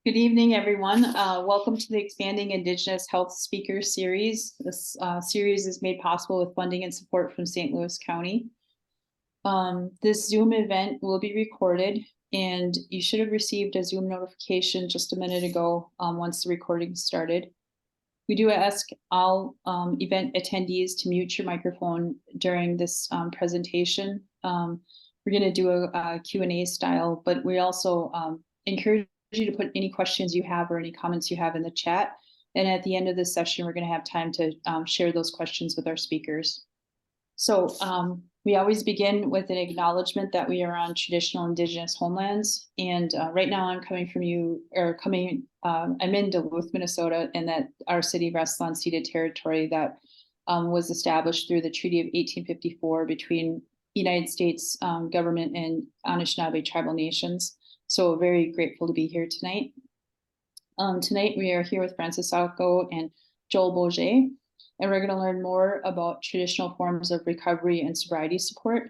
Good evening, everyone. Welcome to the Expanding Indigenous Health Speaker Series. This series is made possible with funding and support from St. Louis County. This Zoom event will be recorded, and you should have received a Zoom notification just a minute ago once the recording started. We do ask all event attendees to mute your microphone during this presentation. We're going to do a Q&A style, but we also encourage you to put any questions you have or any comments you have in the chat. And at the end of this session, we're going to have time to share those questions with our speakers. So we always begin with an acknowledgement that we are on traditional Indigenous homelands. And right now I'm I'm in Duluth, Minnesota, and that our city rests on ceded territory that was established through the Treaty of 1854 between United States government and Anishinaabe tribal nations. So very grateful to be here tonight. Tonight we are here with Frances Saukko and Joel Boshey, and we're going to learn more about traditional forms of recovery and sobriety support.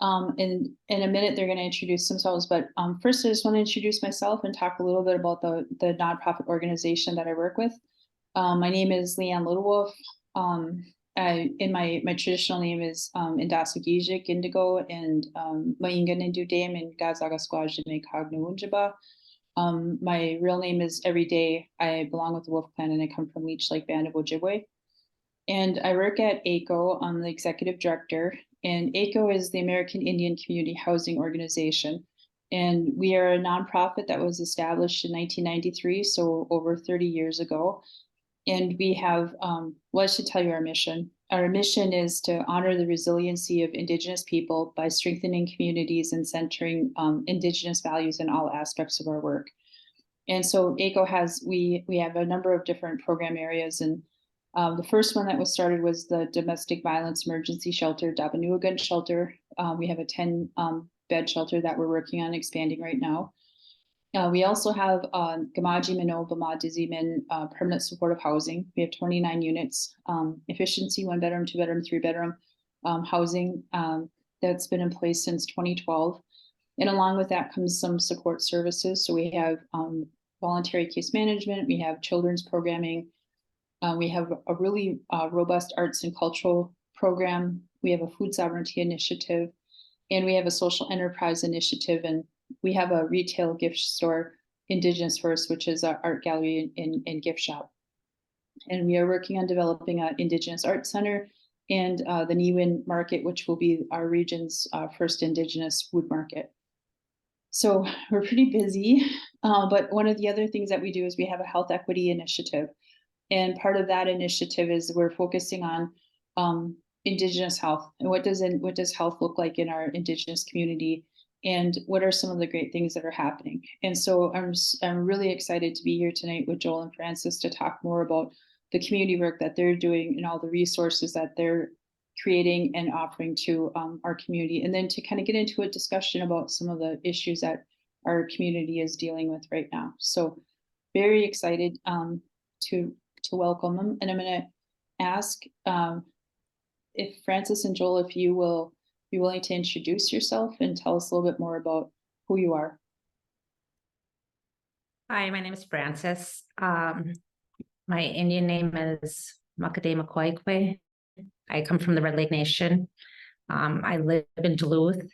In a minute, they're going to introduce themselves, but first I just want to introduce myself and talk a little bit about the nonprofit organization that I work with. My name is Leanne Littlewolf. In my traditional name is Indasugijik Indigo and Maingan Indudame and Gazagasquajime Kagnuunjaba. My real name is Everyday. I belong with the Wolf Clan and I come from Leech Lake Band of Ojibwe. And I work at AICHO. I'm the executive director, and AICHO is the American Indian Community Housing Organization. And we are a nonprofit that was established in 1993, so over 30 years ago. And we have, well, I should tell you our mission. Our mission is to honor the resiliency of Indigenous people by strengthening communities and centering Indigenous values in all aspects of our work. And so AICHO we have a number of different program areas. And the first one that was started was the Domestic Violence Emergency Shelter, Dabanuagan Shelter. We have a 10 bed shelter that we're working on expanding right now. We also have Gamaji Mino Bama Dizimin permanent supportive housing. We have 29 units, efficiency, 1 bedroom, 2 bedroom, 3 bedroom housing that's been in place since 2012. And along with that comes some support services. So we have voluntary case management, we have children's programming, we have a really robust arts and cultural program, we have a food sovereignty initiative, and we have a social enterprise initiative, and we have a retail gift store, Indigenous First, which is our art gallery and gift shop. And we are working on developing an Indigenous Art Center and the Niwin Market, which will be our region's first Indigenous food market. So we're pretty busy, but one of the other things that we do is we have a health equity initiative. And part of that initiative is we're focusing on Indigenous health and what does health look like in our Indigenous community, and what are some of the great things that are happening. And so I'm really excited to be here tonight with Joel and Frances to talk more about the community work that they're doing and all the resources that they're creating and offering to our community, and then to kind of get into a discussion about some of the issues that our community is dealing with right now. So very excited to welcome them. And I'm going to ask if Frances and Joel, if you will be willing to introduce yourself and tell us a little bit more about who you are. Hi, my name is Frances. My Indian name is Makade Makwaikwe. I come from the Red Lake Nation. I live in Duluth.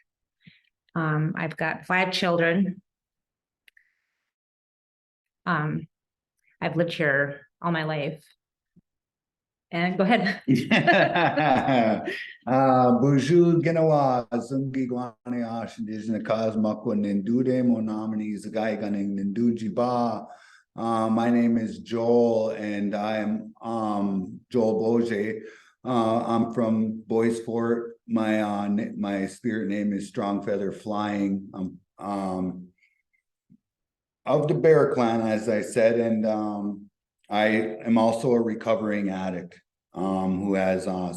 I've got 5 children. I've lived here all my life. And go ahead. Bonjour, Genawa, Zungi Guani Ash, Indigenous Cosmokwa, Nindude, Monamini, Zagai Gunning, Ninduji Ba. My name is Joel, and I'm Joel Boshey. I'm from Bois Forte. My spirit name is Strong Feather Flying. Of the Bear Clan, as I said, and I am also a recovering addict who has I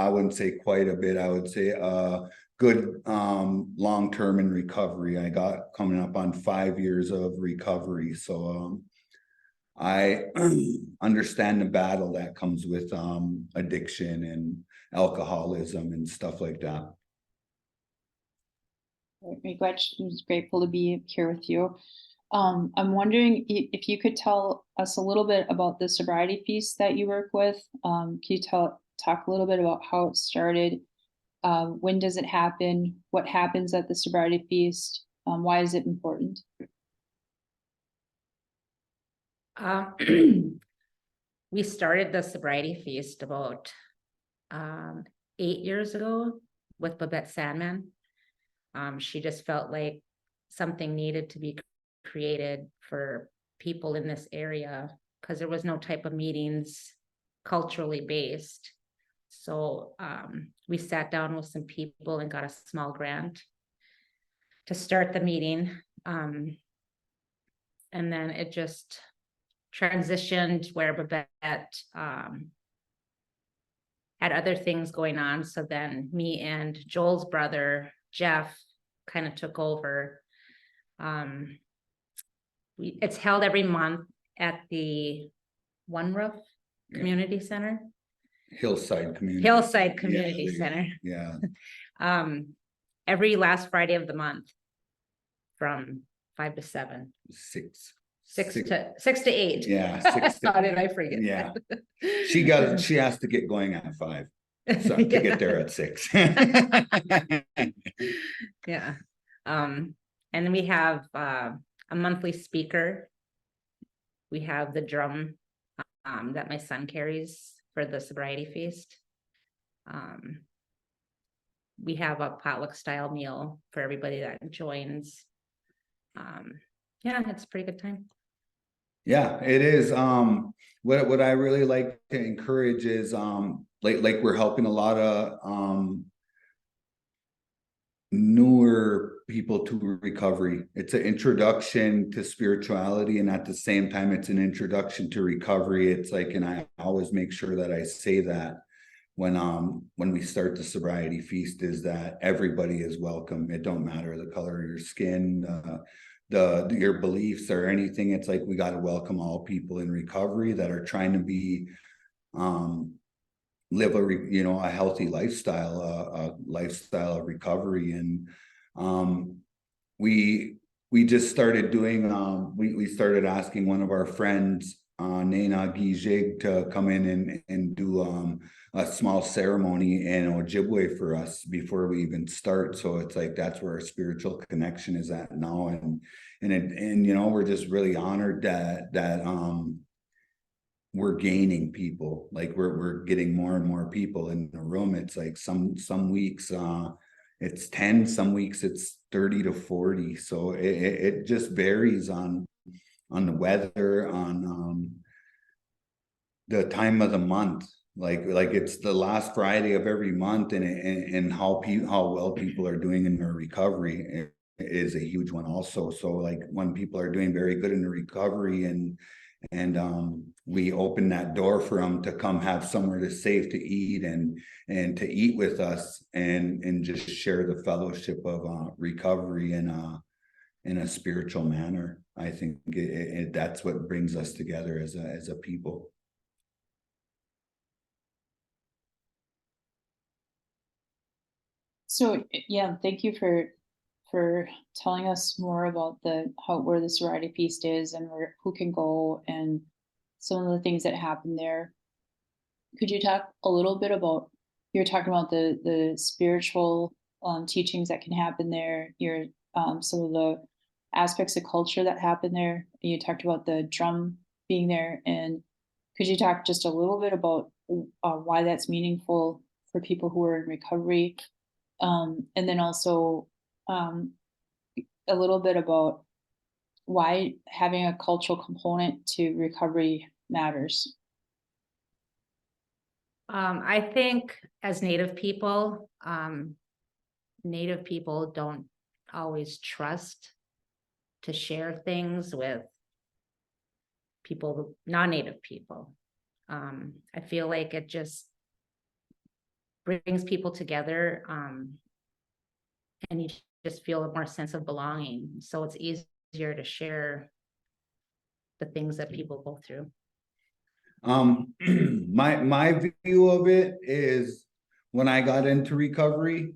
wouldn't say quite a bit, I would say a good long-term in recovery. I got coming up on 5 years of recovery. So I understand the battle that comes with addiction and alcoholism and stuff like that. We're grateful to be here with you. I'm wondering if you could tell us a little bit about the sobriety feast that you work with. Can you talk a little bit about how it started? When does it happen? What happens at the sobriety feast? Why is it important? We started the sobriety feast about 8 years ago with Babette Sandman. She just felt like something needed to be created for people in this area because there was no type of meetings culturally based. So we sat down with some people and got a small grant to start the meeting. And then it just transitioned where Babette had other things going on. So then me and Joel's brother, Jeff, kind of took over. It's held every month at the One Roof Community Center. Hillside Community. Hillside Community Center. Yeah. Every last Friday of the month from 5 to 7. 6 to 8. Yeah. 6 to, How did I forget? yeah. She has to get going at 5. So to get there at 6. Yeah. And then we have a monthly speaker. We have the drum that my son carries for the sobriety feast. We have a potluck style meal for everybody that joins. Yeah, it's a pretty good time. Yeah, it is. What I really like to encourage is like we're helping a lot of newer people to recovery. It's an introduction to spirituality, and at the same time it's an introduction to recovery. It's like, and I always make sure that I say that when we start the sobriety feast, is that everybody is welcome. It don't matter the color of your skin, your beliefs or anything. It's like we got to welcome all people in recovery that are trying to be live a healthy lifestyle, a lifestyle of recovery. And we just started doing we started asking one of our friends, Nena Gijig, to come in and do a small ceremony in Ojibwe for us before we even start. So it's like that's where our spiritual connection is at now. And we're just really honored that we're gaining people. Like we're getting more and more people in the room. It's like some weeks it's 10, some weeks it's 30 to 40. So it just varies on the weather, on the time of the month. Like it's the last Friday of every month, and how well people are doing in their recovery is a huge one also. So like when people are doing very good in the recovery and we open that door for them to come have somewhere safe to eat and to eat with us and just share the fellowship of recovery in a spiritual manner. I think that's what brings us together as a people. So yeah, thank you for telling us more about where the sobriety feast is and who can go and some of the things that happen there. Could you talk a little bit about, you're talking about the spiritual teachings that can happen there, some of the aspects of culture that happen there. You talked about the drum being there, and could you talk just a little bit about why that's meaningful for people who are in recovery? And then also a little bit about why having a cultural component to recovery matters. I think as Native people don't always trust to share things with people, non-Native people. I feel like it just brings people together, and you just feel a more sense of belonging. So it's easier to share the things that people go through. My view of it is, when I got into recovery,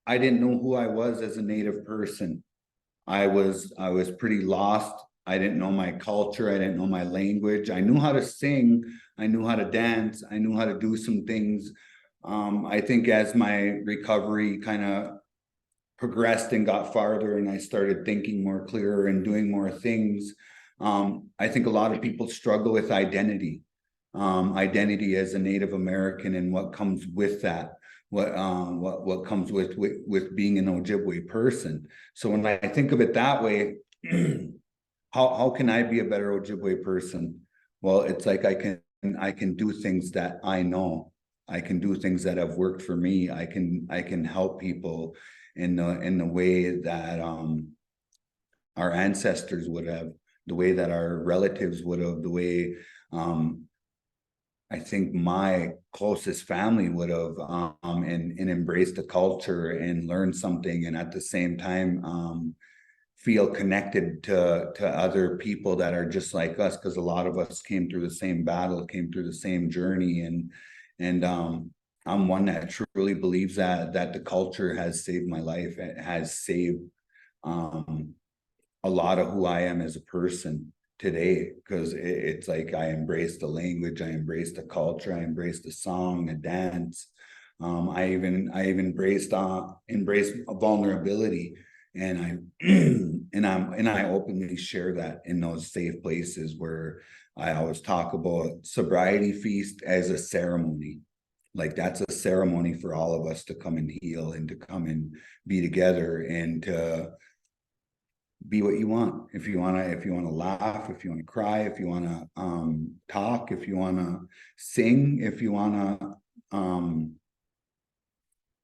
I didn't know who I was as a Native person. I was pretty lost I didn't know my culture. I didn't know my language. I knew how to sing. I knew how to dance. I knew how to do some things. I think as my recovery kind of progressed and got farther and I started thinking more clearer and doing more things, I think a lot of people struggle with identity. Identity as a Native American and what comes with that, what comes with being an Ojibwe person. So when I think of it that way, how can I be a better Ojibwe person? Well, it's like I can do things that I know. I can do things that have worked for me. I can help people in the way that our ancestors would have, the way that our relatives would have, the way I think my closest family would have, and embraced the culture and learned something, and at the same time feel connected to other people that are just like us, because a lot of us came through the same battle, came through the same journey, and I'm one that truly believes that the culture has saved my life. It has saved a lot of who I am as a person today, because it's like I embrace the language, I embrace the culture, I embrace the song, the dance. I even embraced vulnerability, and I openly share that in those safe places where I always talk about sobriety feast as a ceremony. Like that's a ceremony for all of us to come and heal and to come and be together and to be what you want. If you want to laugh, if you want to cry, if you want to talk, if you want to sing, if you want to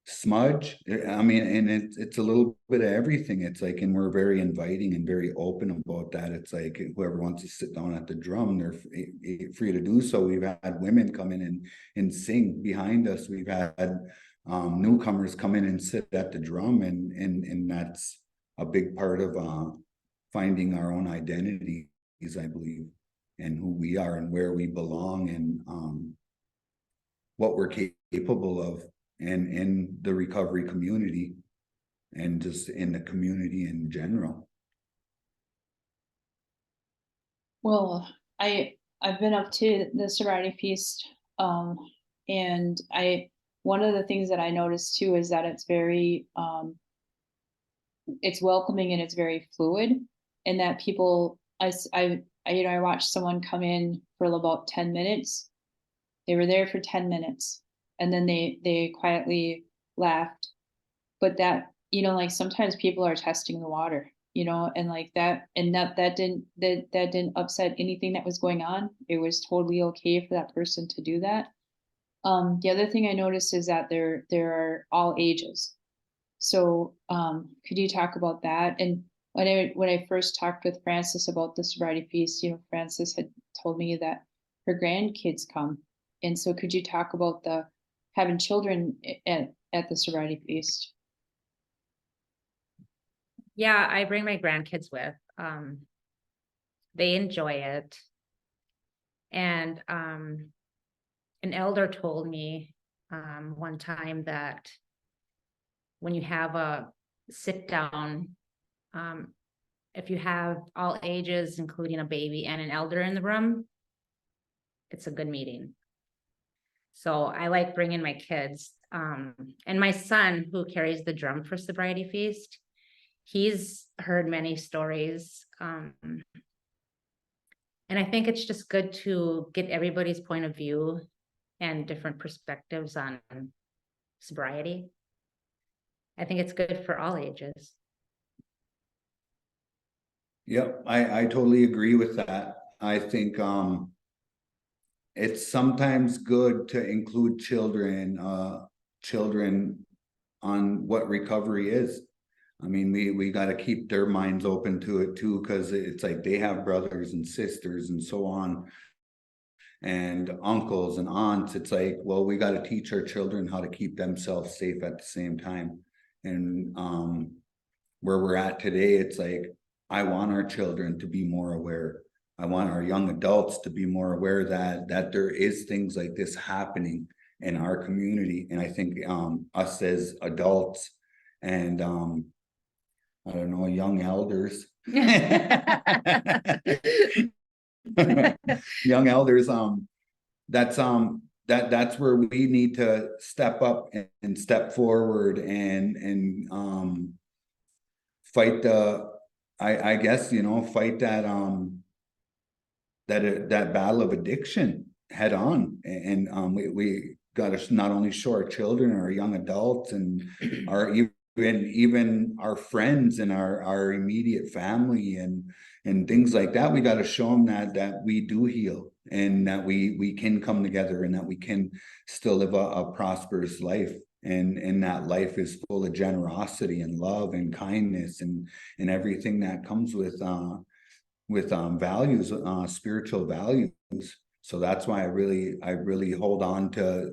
smudge. I mean, and it's a little bit of everything. It's like, and we're very inviting and very open about that. It's like whoever wants to sit down at the drum, they're free to do so. We've had women come in and sing behind us. We've had newcomers come in and sit at the drum, and that's a big part of finding our own identities, I believe, and who we are and where we belong, and what we're capable of, and in the recovery community, and just in the community in general. Well, I've been up to the sobriety feast, and one of the things that I noticed too is that it's very it's welcoming and it's very fluid, and that people, I watched someone come in for about 10 minutes. They were there for 10 minutes and then they quietly left. But that, like sometimes people are testing the water, and like that, and that didn't upset anything that was going on. It was totally okay for that person to do that. The other thing I noticed is that there are all ages. So could you talk about that? And when I first talked with Frances about the sobriety feast, Frances had told me that her grandkids come. And so could you talk about having children at the sobriety feast? Yeah, I bring my grandkids with. They enjoy it. And an elder told me one time that when you have a sit down, if you have all ages, including a baby and an elder in the room, it's a good meeting. So I like bringing my kids. And my son, who carries the drum for Sobriety Feast, he's heard many stories. And I think it's just good to get everybody's point of view and different perspectives on sobriety. I think it's good for all ages. Yep, I totally agree with that. I think it's sometimes good to include children on what recovery is. I mean, we got to keep their minds open to it too, because it's like they have brothers and sisters and so on, and uncles and aunts. It's like, well, we got to teach our children how to keep themselves safe at the same time. And where we're at today, it's like, I want our children to be more aware. I want our young adults to be more aware that there is things like this happening in our community. And I think us as adults and I don't know, young elders, Young elders, that's where we need to step up and step forward and fight I guess, fight that that battle of addiction head on. And we got to not only show our children, our young adults, and our even our friends and our immediate family and things like that. We got to show them that we do heal, and that we can come together, and that we can still live a prosperous life. And that life is full of generosity and love and kindness and everything that comes with values, spiritual values. So that's why I really hold on to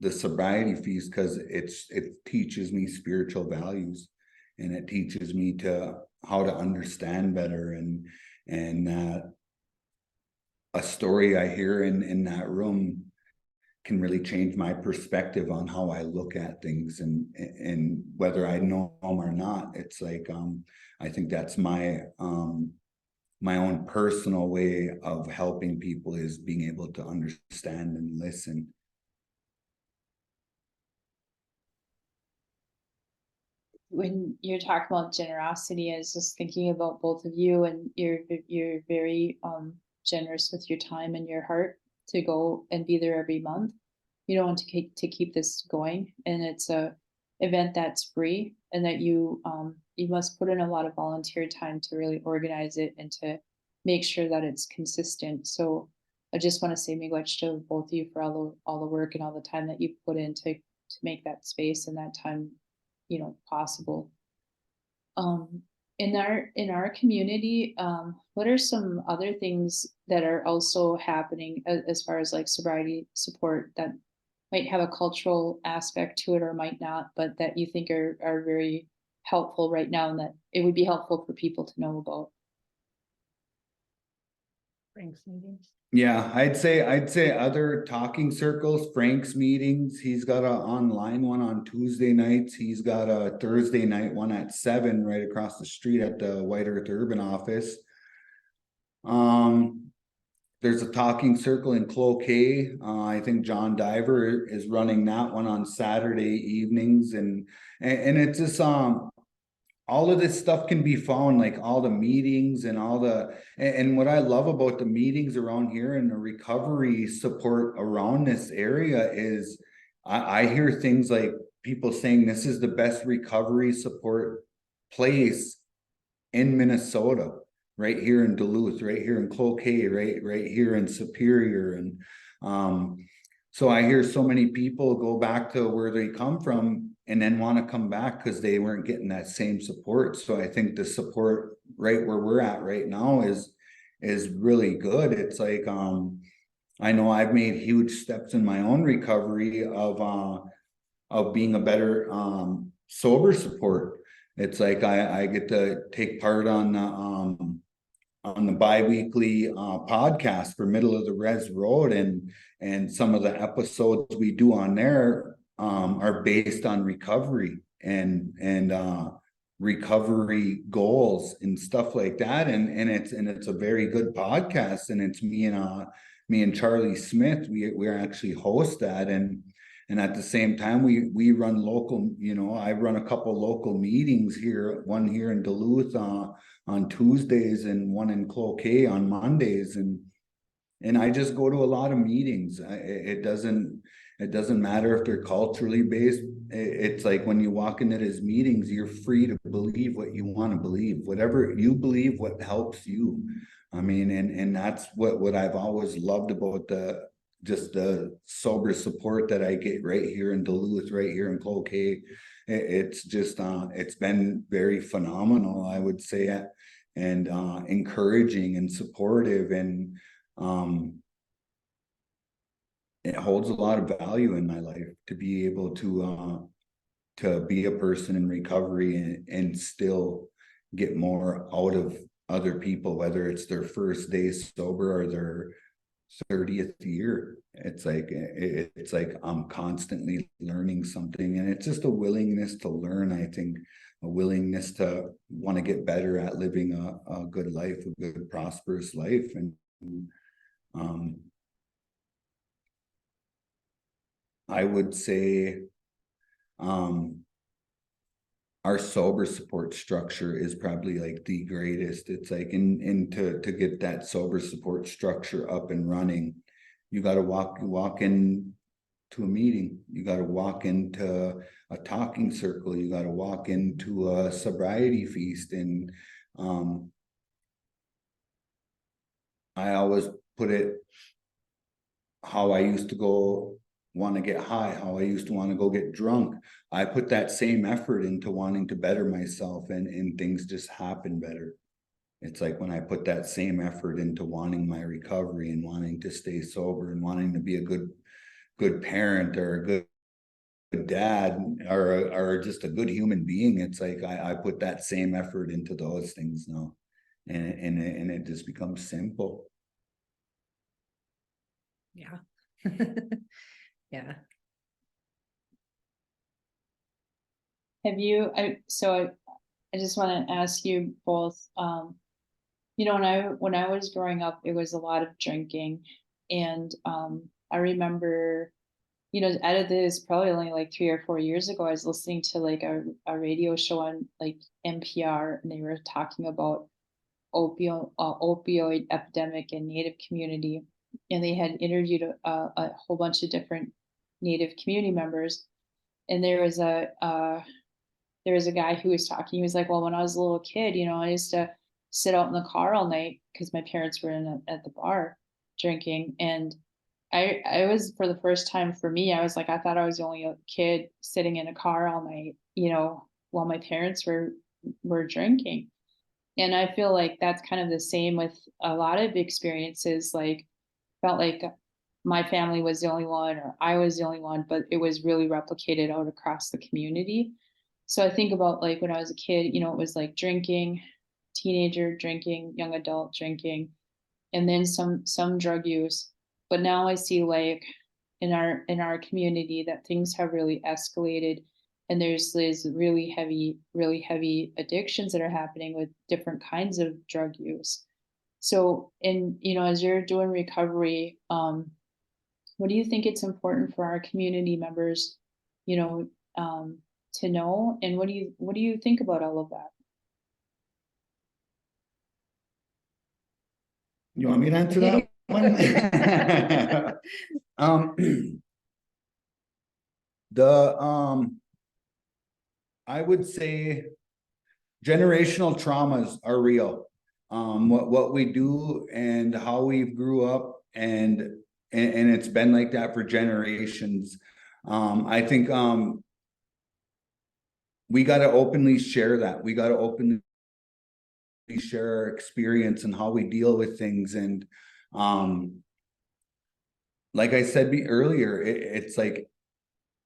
the sobriety feast, because it teaches me spiritual values, and it teaches me how to understand better, and a story I hear in that room can really change my perspective on how I look at things, and whether I know them or not. It's like I think that's my own personal way of helping people, is being able to understand and listen. When you're talking about generosity, I was just thinking about both of you, and you're very generous with your time and your heart to go and be there every month. You don't want to keep this going, and it's a event that's free, and that you must put in a lot of volunteer time to really organize it and to make sure that it's consistent. So I just want to say miigwech to both of you for all the work and all the time that you put in to make that space and that time possible. In our community, what are some other things that are also happening as far as like sobriety support that might have a cultural aspect to it or might not, but that you think are very helpful right now, and that it would be helpful for people to know about? Frank's meetings. Yeah, I'd say other talking circles, Frank's meetings. He's got an online one on Tuesday nights. He's got a Thursday night one at 7 right across the street at the White Earth Urban office. There's a talking circle in Cloquet. I think John Diver is running that one on Saturday evenings, and it's just all of this stuff can be found, like all the meetings and and what I love about the meetings around here and the recovery support around this area is I hear things like people saying this is the best recovery support place in Minnesota, right here in Duluth, right here in Cloquet, right here in Superior. And so I hear so many people go back to where they come from and then want to come back because they weren't getting that same support. So I think the support right where we're at right now is really good. It's like I know I've made huge steps in my own recovery of being a better sober support. It's like I get to take part on the bi-weekly podcast for Middle of the Res Road, and some of the episodes we do on there are based on recovery and recovery goals and stuff like that, and it's a very good podcast, and it's me and Charlie Smith, we actually host that, and at the same time we run local, I run a couple local meetings here, one here in Duluth on Tuesdays and one in Cloquet on Mondays, and I just go to a lot of meetings. It doesn't matter if they're culturally based. It's like when you walk into these meetings, you're free to believe what you want to believe, whatever you believe, what helps you. I mean, and that's what I've always loved about the sober support that I get right here in Duluth, right here in Cloquet. It's just it's been very phenomenal, I would say, and encouraging and supportive, and it holds a lot of value in my life to be able to be a person in recovery and still get more out of other people, whether it's their first day sober or their 30th year. It's like I'm constantly learning something, and it's just a willingness to learn, I think, willingness to want to get better at living a good life, a good prosperous life. And I would say our sober support structure is probably like the greatest. It's like to get that sober support structure up and running, you got to walk in to a meeting, you got to walk into a talking circle, you got to walk into a sobriety feast. And I always put it how I used to go want to get high, how I used to want to go get drunk. I put that same effort into wanting to better myself, and things just happen better. It's like when I put that same effort into wanting my recovery and wanting to stay sober and wanting to be a good parent or a good dad or just a good human being, it's like I put that same effort into those things now, and it just becomes simple. Yeah. Yeah. Have you, I just want to ask you both, you know, when I was growing up, it was a lot of drinking. And I remember, you know, out of this probably only like 3 or 4 years ago, I was listening to like a radio show on like NPR, and they were talking about opioid epidemic in Native community. And they had interviewed a whole bunch of different Native community members. And there was a guy who was talking. He was like, well, when I was a little kid, you know, I used to sit out in the car all night because my parents were at the bar drinking. And I was, for the first time for me, I was like, I thought I was the only kid sitting in a car all night, you know, while my parents were drinking. And I feel like that's kind of the same with a lot of experiences. Like, felt like my family was the only one, or I was the only one, but it was really replicated out across the community. So I think about like when I was a kid, you know, it was like drinking, teenager drinking, young adult drinking, and then some drug use. But now I see like in our community that things have really escalated, and there's these really heavy addictions that are happening with different kinds of drug use. So, you know, as you're doing recovery, what do you think it's important for our community members, you know, to know, and what do you think about all of that? You want me to answer that one? I would say generational traumas are real. What we do and how we grew up, and it's been like that for generations. I think we got to openly share that. We got to openly share our experience and how we deal with things. And like I said earlier, it's like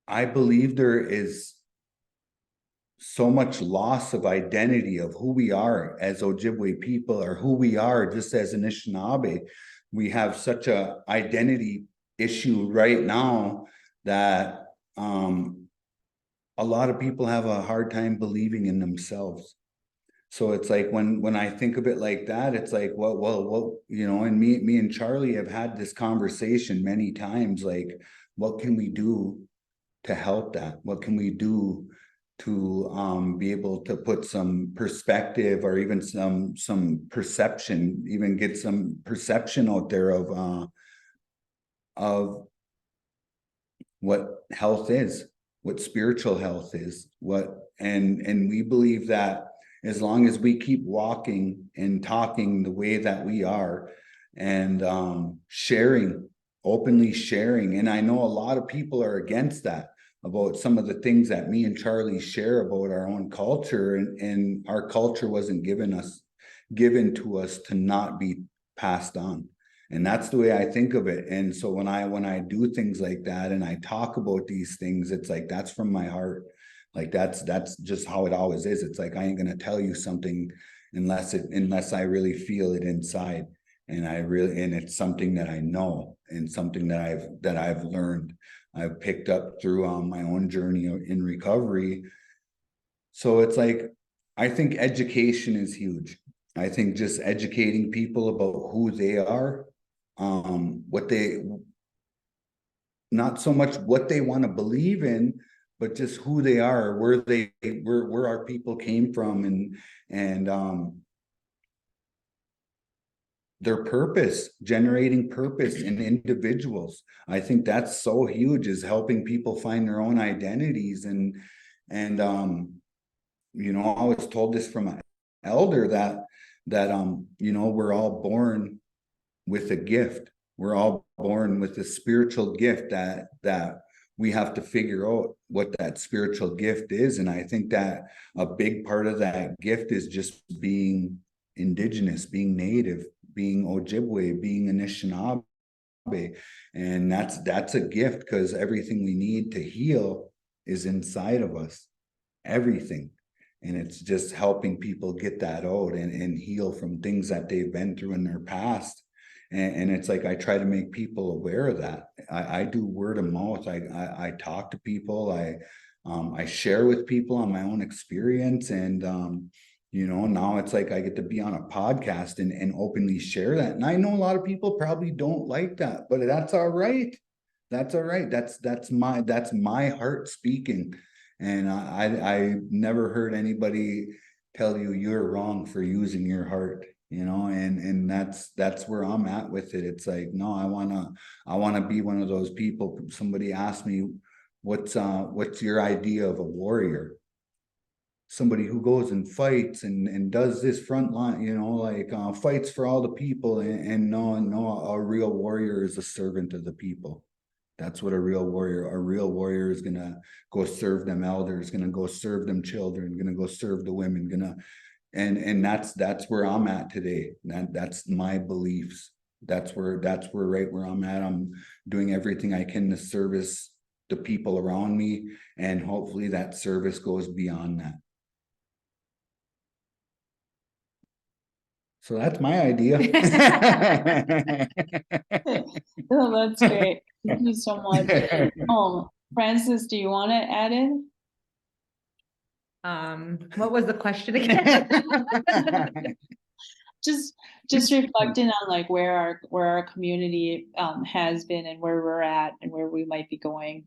I believe there is so much loss of identity of who we are as Ojibwe people, or who we are just as Anishinaabe. We have such a identity issue right now that a lot of people have a hard time believing in themselves. So it's like when I think of it like that, it's like, well, you know, and me and Charlie have had this conversation many times, like, what can we do to help that? What can we do to be able to put some perspective, or even some perception, even get some perception out there of what health is, what spiritual health is, and we believe that as long as we keep walking and talking the way that we are, and openly sharing, and I know a lot of people are against that, about some of the things that me and Charlie share about our own culture, and our culture wasn't given to us to not be passed on. And that's the way I think of it. And so when I do things like that and I talk about these things, it's like, that's from my heart. Like that's just how it always is. It's like, I ain't gonna tell you something unless I really feel it inside. And it's something that I know, and something that I've learned, I've picked up through my own journey in recovery. So it's like, I think education is huge. I think just educating people about who they are, what they, not so much what they want to believe in, but just who they are, where our people came from, and their purpose, generating purpose in individuals. I think that's so huge, is helping people find their own identities. And I was told this from an elder that we're all born with a gift. We're all born with a spiritual gift that we have to figure out what that spiritual gift is. And I think that a big part of that gift is just being Indigenous, being Native, being Ojibwe, being Anishinaabe. And that's a gift, because everything we need to heal is inside of us. Everything. And it's just helping people get that out and heal from things that they've been through in their past. And it's like, I try to make people aware of that. I do word of mouth. I talk to people. I share with people on my own experience. And now it's like I get to be on a podcast and openly share that. And I know a lot of people probably don't like that, but that's all right. That's all right. That's my heart speaking. And I never heard anybody tell you you're wrong for using your heart, and that's where I'm at with it. It's like, no, I wanna be one of those people. Somebody asked me, what's your idea of a warrior? Somebody who goes and fights and does this front line, fights for all the people. And no, a real warrior is a servant of the people. That's what a real warrior is gonna go serve them elders, gonna go serve them children, gonna go serve the women, and that's where I'm at today. That's my beliefs. That's where right where I'm at. I'm doing everything I can to service the people around me, and hopefully that service goes beyond that. So that's my idea. Oh, that's great. Thank you so much. Frances, do you want to add in? What was the question again? Just reflecting on like where our community has been and where we're at and where we might be going.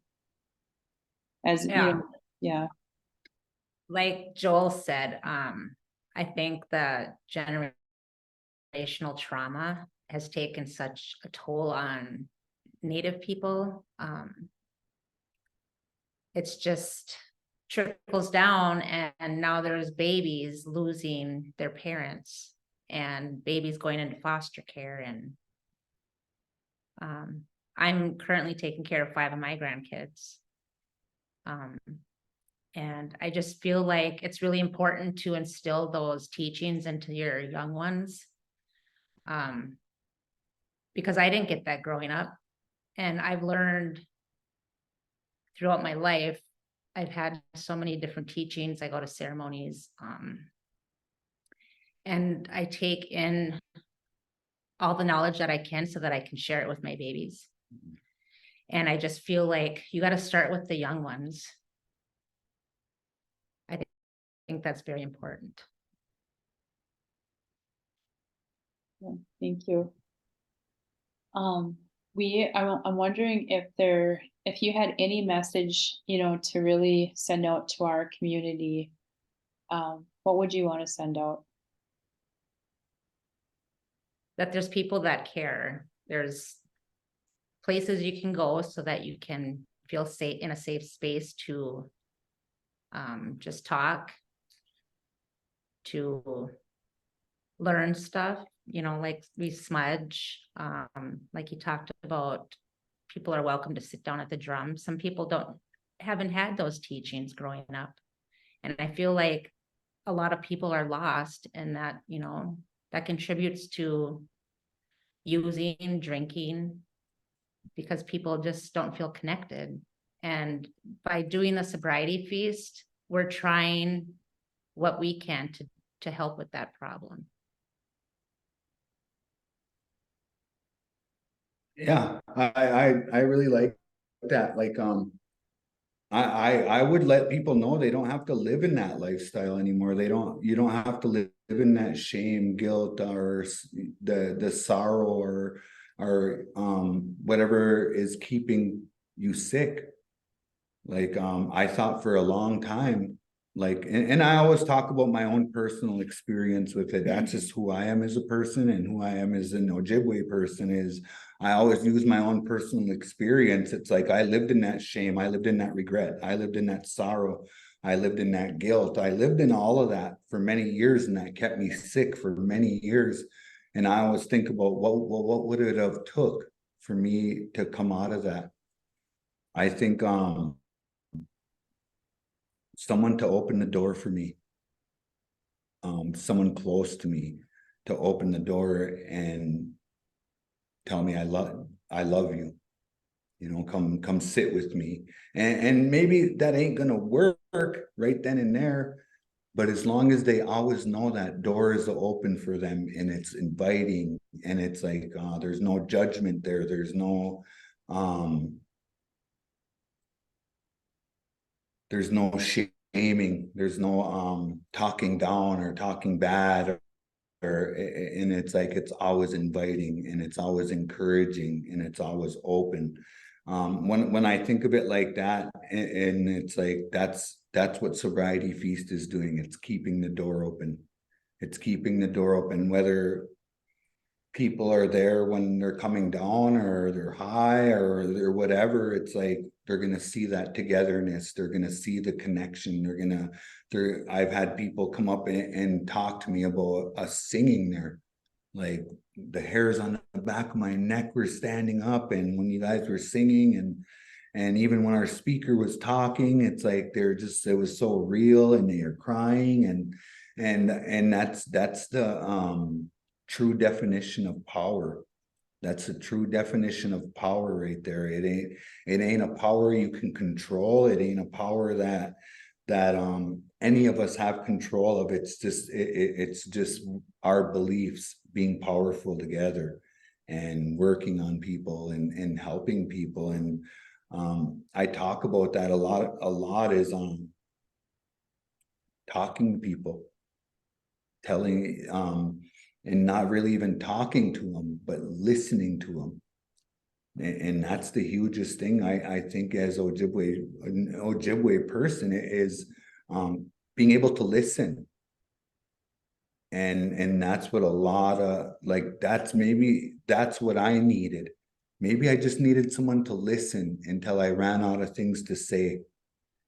As yeah. Like Joel said, I think the generational trauma has taken such a toll on Native people. It's just trickles down, and now there's babies losing their parents and babies going into foster care. And I'm currently taking care of 5 of my grandkids. And I just feel like it's really important to instill those teachings into your young ones. Because I didn't get that growing up. And I've learned throughout my life, I've had so many different teachings. I go to ceremonies, and I take in all the knowledge that I can so that I can share it with my babies. And I just feel like you got to start with the young ones. I think that's very important. Yeah, thank you. I'm wondering if you had any message, to really send out to our community, what would you want to send out? That there's people that care. There's places you can go so that you can feel safe, in a safe space to just talk, to learn stuff, like we smudge, like you talked about, people are welcome to sit down at the drum. Some people haven't had those teachings growing up. And I feel like a lot of people are lost, and that, that contributes to using, drinking, because people just don't feel connected. And by doing the sobriety feast, we're trying what we can to help with that problem. Yeah, I really like that. Like, I would let people know they don't have to live in that lifestyle anymore. You don't have to live in that shame, guilt, or the sorrow, or whatever is keeping you sick. Like, I thought for a long time, like, and I always talk about my own personal experience with it. That's just who I am as a person, and who I am as an Ojibwe person is I always use my own personal experience. It's like, I lived in that shame. I lived in that regret. I lived in that sorrow. I lived in that guilt. I lived in all of that for many years, and that kept me sick for many years. And I always think about what would it have took for me to come out of that? I think, someone to open the door for me, someone close to me to open the door and tell me I love you, come sit with me. And maybe that ain't gonna work right then and there, but as long as they always know that door is open for them, and it's inviting, and it's like, there's no judgment there, there's no shaming, there's no talking down or talking bad, and it's like, it's always inviting, and it's always encouraging, and it's always open. When I think of it like that, and it's like, that's what Sobriety Feast is doing. It's keeping the door open. It's keeping the door open, whether people are there when they're coming down, or they're high, or they're whatever. It's like, they're going to see that togetherness. They're going to see the connection. I've had people come up and talk to me about us singing there. Like, the hairs on the back of my neck were standing up, and when you guys were singing, and even when our speaker was talking, it's like, it was so real, and they are crying, and that's the true definition of power. That's the true definition of power right there. It ain't a power you can control. It ain't a power that any of us have control of. It's just our beliefs being powerful together, and working on people, and helping people. And I talk about that a lot is talking to people, telling, and not really even talking to them, but listening to them. And that's the hugest thing, I think, as an Ojibwe person, is being able to listen. And that's what a lot of, like, that's what I needed. Maybe I just needed someone to listen until I ran out of things to say.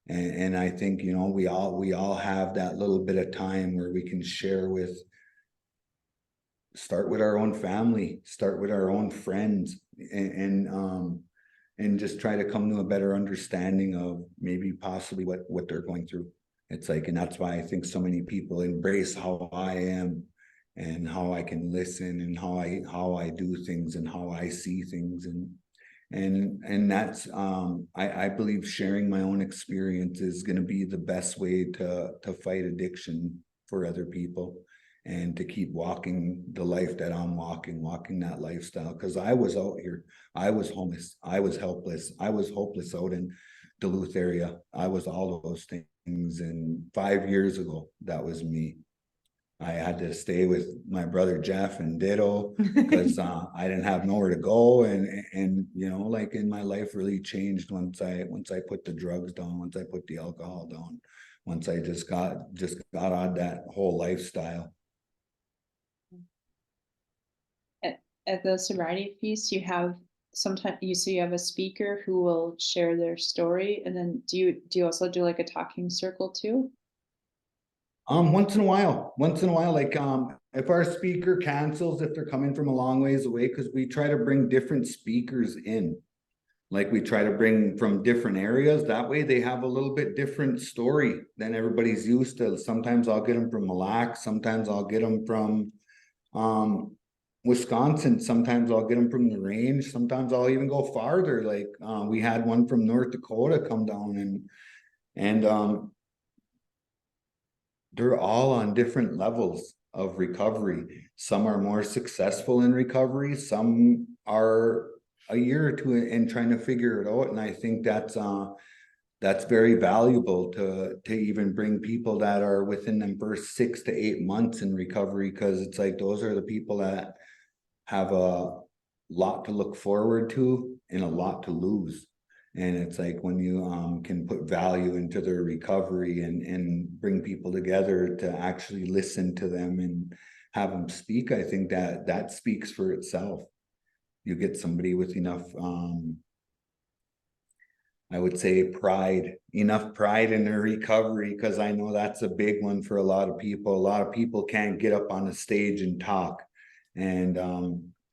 And I think, we all have that little bit of time where we can share start with our own family, start with our own friends, and just try to come to a better understanding of maybe possibly what they're going through. It's like, and that's why I think so many people embrace how I am, and how I can listen, and how I do things, and how I see things. And that's, I believe sharing my own experience is going to be the best way to fight addiction for other people, and to keep walking the life that I'm walking that lifestyle. Because I was out here, I was homeless, I was helpless, I was hopeless out in Duluth area. I was all of those things, and 5 years ago, that was me. I had to stay with my brother Jeff and Ditto, because I didn't have nowhere to go, and like, in my life really changed once I put the drugs down, once I put the alcohol down, once I just got on that whole lifestyle. At the Sobriety Feast, you have you have a speaker who will share their story, and then do you also do like a talking circle too? Once in a while, like, if our speaker cancels, if they're coming from a long ways away, because we try to bring different speakers in. Like, we try to bring from different areas. That way they have a little bit different story than everybody's used to. Sometimes I'll get them from Mille Lacs, sometimes I'll get them from Wisconsin, sometimes I'll get them from the range, sometimes I'll even go farther. Like, we had one from North Dakota come down, and they're all on different levels of recovery. Some are more successful in recovery, some are a year or two in trying to figure it out. And I think that's that's very valuable to even bring people that are within them first 6 to 8 months in recovery, because it's like those are the people that have a lot to look forward to and a lot to lose. And it's like when you can put value into their recovery and bring people together to actually listen to them and have them speak, I think that speaks for itself. You get somebody with enough I would say enough pride in their recovery, because I know that's a big one for a lot of people. A lot of people can't get up on a stage and talk. And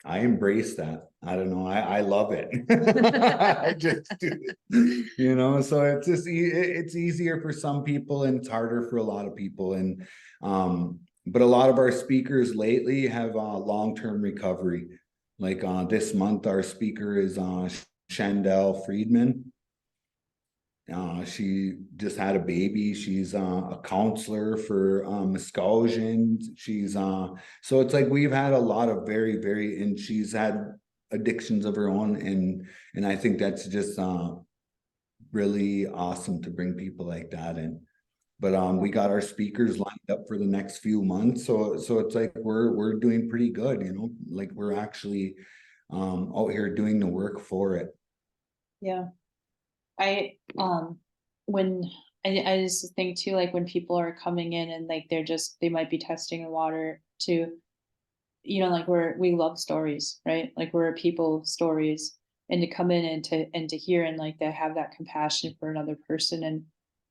I embrace that. I don't know. I love it. I just do, you know, so it's just, it's easier for some people and it's harder for a lot of people. And, but a lot of our speakers lately have long-term recovery. Like this month, our speaker is Chandel Friedman. She just had a baby. She's a counselor for Muskogans. She's so it's like we've had a lot of very, and she's had addictions of her own, and I think that's just really awesome to bring people like that in. But we got our speakers lined up for the next few months, so it's like we're doing pretty good, you know, like we're actually out here doing the work for it. Yeah. When I just think too, like when people are coming in and like they might be testing the water to, you know, like we love stories, right? Like we're people stories, and to come in and to hear and like to have that compassion for another person. And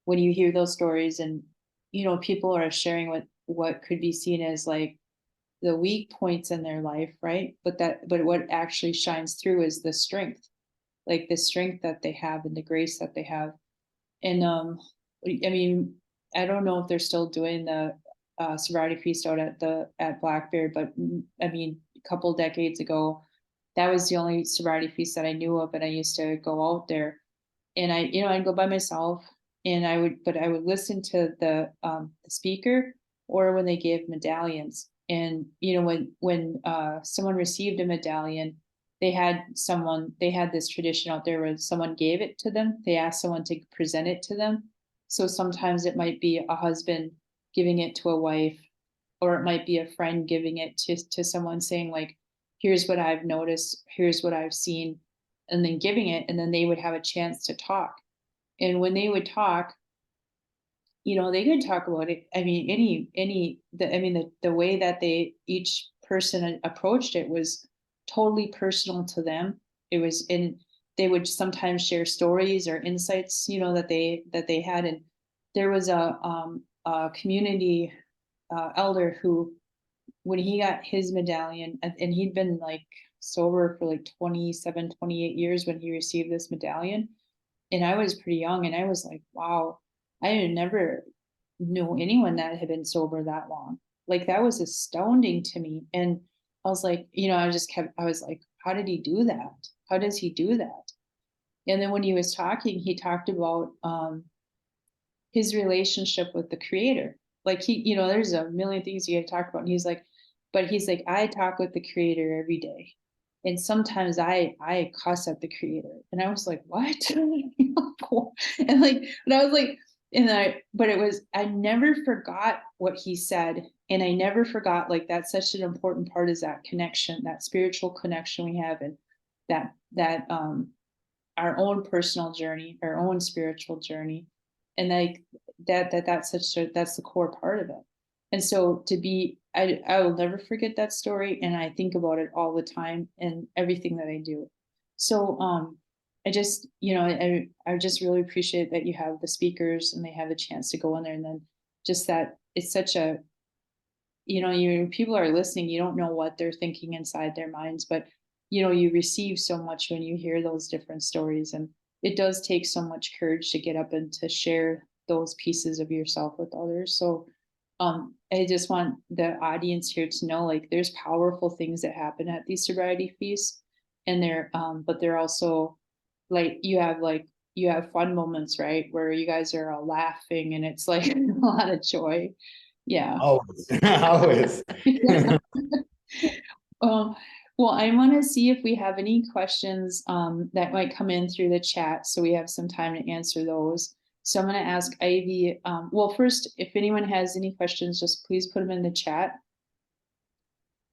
when you hear those stories and, you know, people are sharing what could be seen as like the weak points in their life, right? But what actually shines through is the strength, like the strength that they have and the grace that they have. And I mean, I don't know if they're still doing the sobriety feast out at Blackbeard, but I mean, a couple decades ago, that was the only sobriety feast that I knew of, and I used to go out there, and I'd go by myself, and I would listen to the speaker, or when they gave medallions, and you know when someone received a medallion, they had this tradition out there where someone gave it to them. They asked someone to present it to them. So sometimes it might be a husband giving it to a wife, or it might be a friend giving it to someone, saying like, here's what I've noticed, here's what I've seen, and then giving it, and then they would have a chance to talk. And when they would talk, you know, they could talk about it. I mean, the way that each person approached it was totally personal to them. It was they would sometimes share stories or insights, you know, that they had. And there was a community elder who, when he got his medallion, and he'd been like sober for like 27, 28 years when he received this medallion. And I was pretty young, and I was like, wow, I had never knew anyone that had been sober that long. Like that was astounding to me. And I was like, you know, I was like, how did he do that? How does he do that? And then when he was talking, he talked about his relationship with the creator. Like you know, there's a million things you got to talk about. And he's like, I talk with the creator every day. And sometimes I cuss at the creator. And I was like, what? And like, but I was like, I never forgot what he said. And I never forgot, like, that's such an important part, is that connection, that spiritual connection we have, and that our own personal journey, our own spiritual journey. And like that's the core part of it. And so I will never forget that story. And I think about it all the time and everything that I do. So, I just, you know, I just really appreciate that you have the speakers and they have the chance to go in there. And then just that it's such a, you know, people are listening, you don't know what they're thinking inside their minds, but you know, you receive so much when you hear those different stories. And it does take so much courage to get up and to share those pieces of yourself with others. So I just want the audience here to know, like, there's powerful things that happen at these sobriety feasts, and but they're also like you have fun moments, right, where you guys are all laughing, and it's like a lot of joy. Yeah. Always, always. Um, Well, I want to see if we have any questions that might come in through the chat, so we have some time to answer those. So I'm going to ask Ivy, well, first, if anyone has any questions, just please put them in the chat.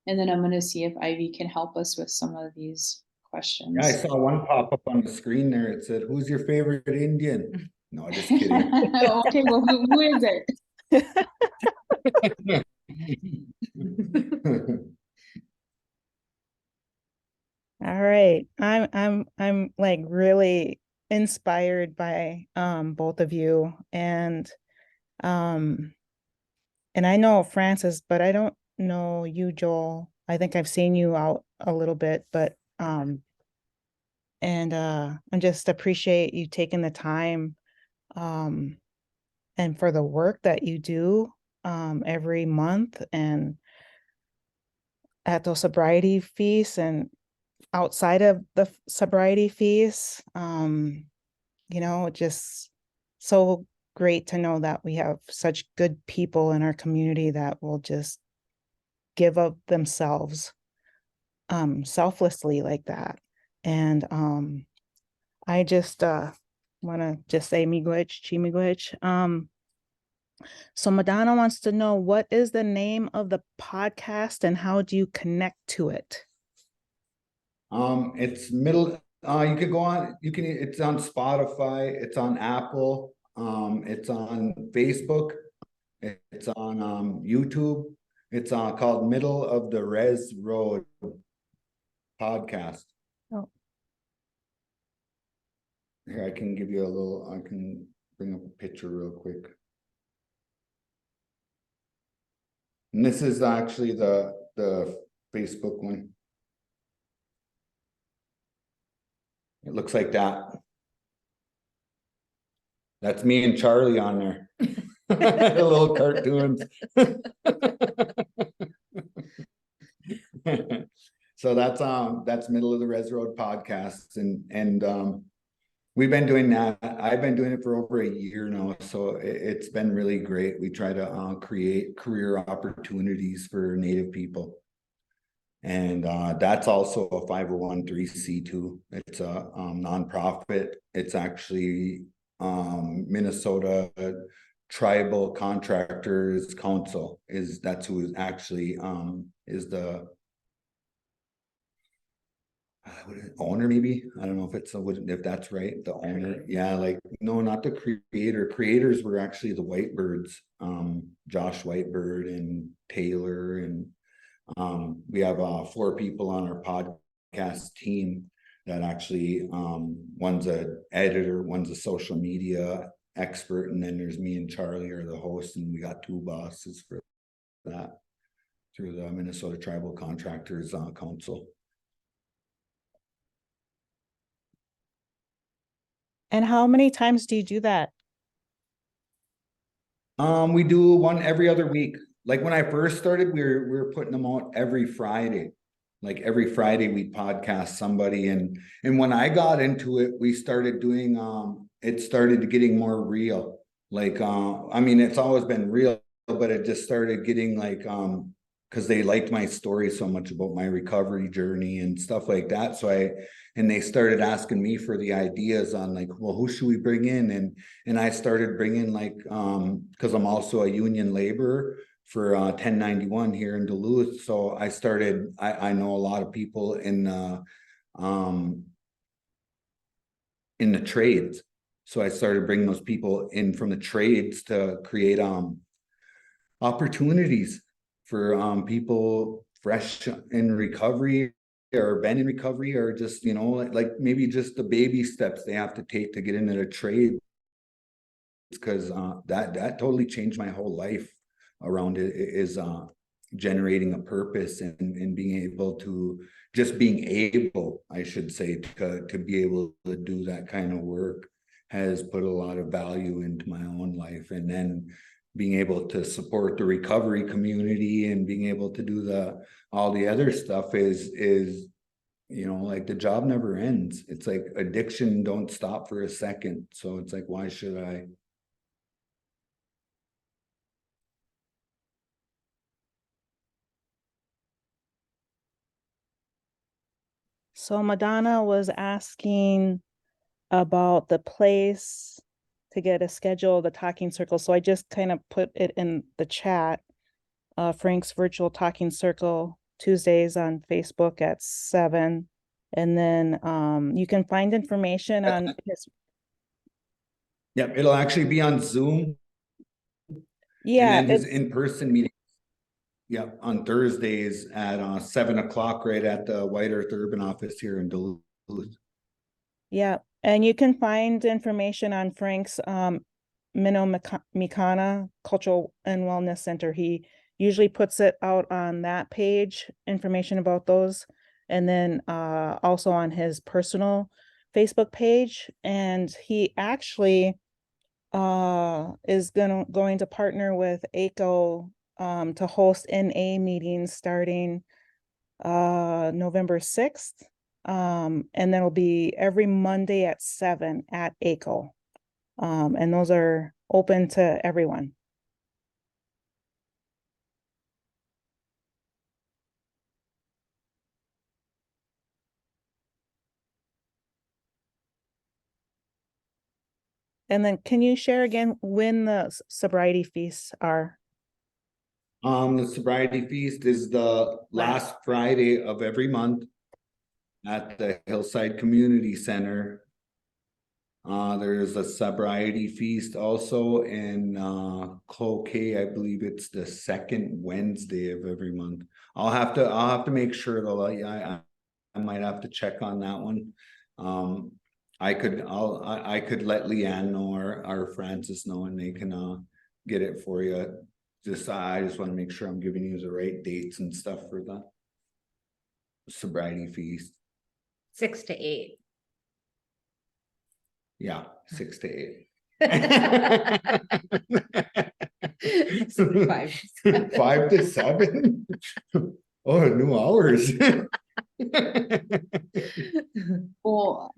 And then I'm going to see if Ivy can help us with some of these questions. Yeah, I saw one pop up on the screen there. It said, "Who's your favorite Indian?" No, just kidding. Okay, well, who is it? All right. I'm like really inspired by both of you, um and I know Frances, but I don't know you, Joel. I think I've seen you out a little bit, but I just appreciate you taking the time and for the work that you do every month and at those sobriety feasts and outside of the sobriety feasts. Just so great to know that we have such good people in our community that will just give up themselves selflessly like that. And I just want to just say miigwech, chi miigwech. So Madonna wants to know, what is the name of the podcast and how do you connect to it? It's middle, you could go on, it's on Spotify, it's on Apple, it's on Facebook, it's on YouTube. It's called Middle of the Res Road podcast. Oh. Here, I can give you I can bring up a picture real quick. And this is actually the Facebook one. It looks like that. That's me and Charlie on there. The little cartoons. So that's Middle of the Res Road podcast, and we've been doing that. I've been doing it for over a year now, so it's been really great. We try to create career opportunities for Native people, and that's also a 501(c)(2). It's a nonprofit. It's actually Minnesota Tribal Contractors Council that's who is actually is the owner, maybe. I don't know if that's right, the owner. Yeah, like no, not the creators were actually the Whitebirds, Josh Whitebird and Taylor, and we have 4 people on our podcast team that actually one's an editor, one's a social media expert, and then there's me and Charlie are the hosts, and we got 2 bosses for that through the Minnesota Tribal Contractors Council. And how many times do you do that? We do one every other week. Like when I first started, we were putting them out every Friday. Like every Friday we'd podcast somebody, and when I got into it, we started doing it started getting more real. Like I mean, it's always been real, but it just started getting like because they liked my story so much about my recovery journey and stuff like that. So they started asking me for the ideas on like, well, who should we bring in? And I started bringing like because I'm also a union laborer for 1091 here in Duluth. So I know a lot of people in the trades. So I started bringing those people in from the trades to create opportunities for people fresh in recovery or been in recovery, or just, like maybe just the baby steps they have to take to get into the trade. Because that totally changed my whole life around it, is generating a purpose and being able to I should say, to be able to do that kind of work has put a lot of value into my own life. And then being able to support the recovery community and being able to do all the other stuff is like the job never ends. It's like addiction don't stop for a second. So it's like, why should I? So Madonna was asking about the place to get a schedule of the talking circle. So I just kind of put it in the chat. Frank's virtual talking circle Tuesdays on Facebook at 7. And then you can find information on his. Yep, it'll actually be on Zoom. Yeah, And then his in-person meeting. Yeah, on Thursdays at 7 o'clock, right at the White Earth Urban Office here in Duluth. yeah. And you can find information on Frank's Minnow Mikana Cultural and Wellness Center. He usually puts it out on that page, information about those, and then also on his personal Facebook page. And he actually is going to partner with AICHO to host NA meetings starting November 6th. And then it'll be every Monday at 7 at AICHO. And those are open to everyone. And then can you share again when the sobriety feasts are? The sobriety feast is the last Friday of every month at the Hillside Community Center. There's a sobriety feast also in Cloquet. I believe it's the second Wednesday of every month. I'll have to make sure though. I might have to check on that one. I could let Leanne know or Francis know, and they can get it for you. I just want to make sure I'm giving you the right dates and stuff for the sobriety feast. 6 to 8. Yeah, 6 to 8. 5 to 7. 5 to 7. Oh, new hours. Well,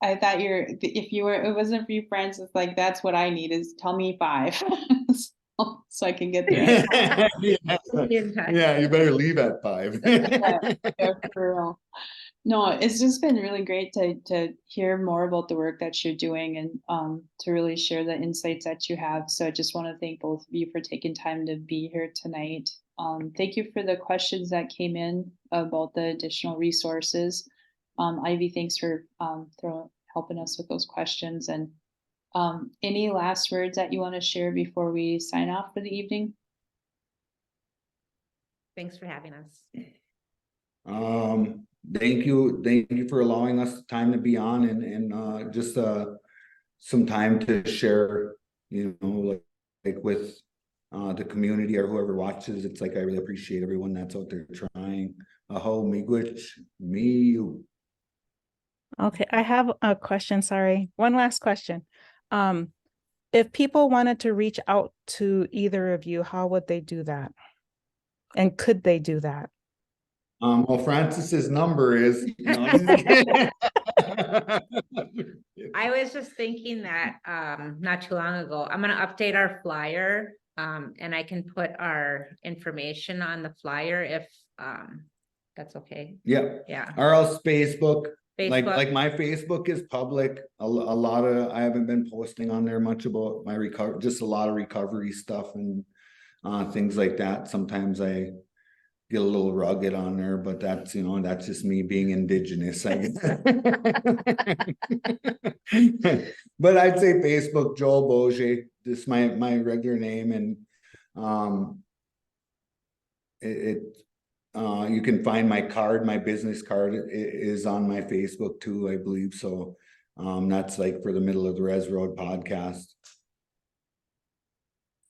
I thought it wasn't for you, Francis, like, that's what I need is tell me 5. So I can get there. Yeah, you better leave at 5. Yeah, for real. No, it's just been really great to hear more about the work that you're doing and to really share the insights that you have. So I just want to thank both of you for taking time to be here tonight. Thank you for the questions that came in about the additional resources. Ivy, thanks for helping us with those questions. And any last words that you want to share before we sign off for the evening? Thanks for having us. Thank you for allowing us time to be on and just some time to share, like with the community or whoever watches. It's like I really appreciate everyone that's out there trying. Aho miigwech me you. Okay, I have a question. Sorry, one last question. If people wanted to reach out to either of you, how would they do that? And could they do that? Well, Francis's number is. I was just thinking that not too long ago, I'm going to update our flyer and I can put our information on the flyer if that's okay. Yeah. Yeah. Or else Facebook. Facebook. Like my Facebook is public. A lot of I haven't been posting on there much about my recovery, just a lot of recovery stuff and things like that. Sometimes I get a little rugged on there, but that's that's just me being Indigenous, I guess. But I'd say Facebook, Joel Boshey, just my regular name, and you can find my card, my business card is on my Facebook too, I believe. So that's like for the Middle of the Res Road podcast.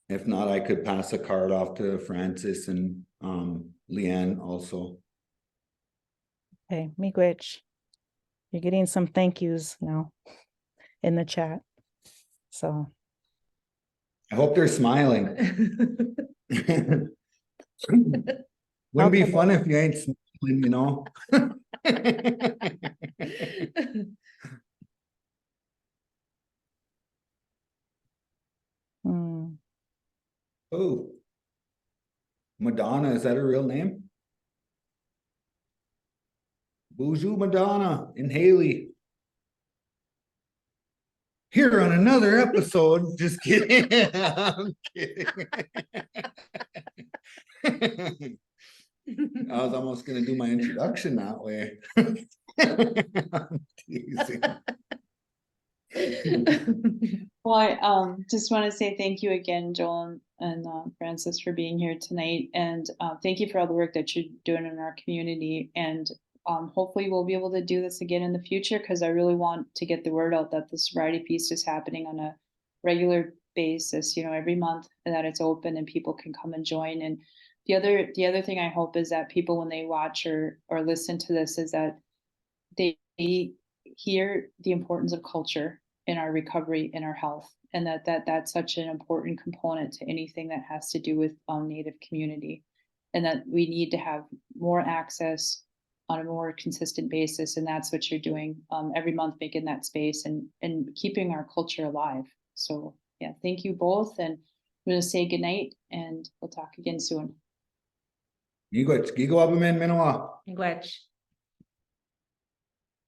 If not, I could pass a card off to Francis and Leanne also. Okay, miigwech. You're getting some thank yous now in the chat. So I hope they're smiling. Wouldn't be fun if you ain't smiling, Oh, Madonna, is that her real name? Bonjour, Madonna and Haley. Here on another episode, just kidding. I'm kidding. I was almost gonna do my introduction that way. I'm teasing. Well, I just want to say thank you again, Joel and Frances, for being here tonight. And thank you for all the work that you're doing in our community. And hopefully we'll be able to do this again in the future, because I really want to get the word out that the Sobriety Feast is happening on a regular basis, every month, and that it's open and people can come and join. And the other thing I hope is that people, when they watch or listen to this, is that they hear the importance of culture in our recovery, in our health, and that's such an important component to anything that has to do with Native community, and that we need to have more access on a more consistent basis. And that's what you're doing every month, making that space and keeping our culture alive. So yeah, thank you both. And I'm going to say goodnight, and we'll talk again soon. Gigo Abamen Minoa. Miigwech.